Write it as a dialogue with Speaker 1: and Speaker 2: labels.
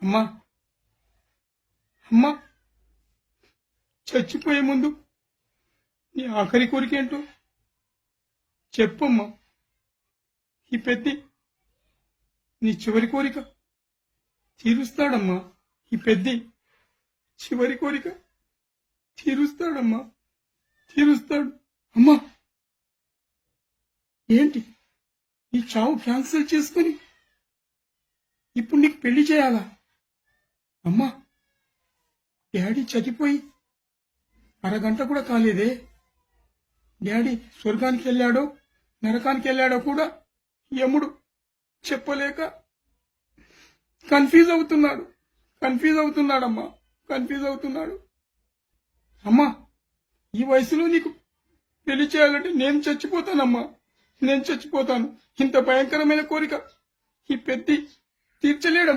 Speaker 1: అమ్మా అమ్మా చచ్చిపోయే ముందు నీ ఆఖరి కోరికేంటో చెప్పమ్మా. ఈ పెద్ది నీ చివరి కోరిక తీరుస్తాడమ్మా. ఈ పెద్ది చివరి కోరిక తీరుస్తాడమ్మా, తీరుస్తాడు. అమ్మా ఏంటి నీ చావు క్యాన్సిల్ చేసుకుని ఇప్పుడు నీకు పెళ్లి చేయాలా? అమ్మా డాడీ చనిపోయి అరగంట కూడా కాలేదే. డాడీ స్వర్గానికి వెళ్ళాడో నరకానికి వెళ్ళాడో కూడా యముడు చెప్పలేక కన్ఫ్యూజ్ అవుతున్నాడమ్మా, కన్ఫ్యూజ్ అవుతున్నాడు. అమ్మా ఈ వయసులో నీకు పెళ్లి చేయాలంటే నేను చచ్చిపోతానమ్మా, నేను చచ్చిపోతాను. ఇంత భయంకరమైన కోరిక ఈ పెద్ది తీర్చలేడు.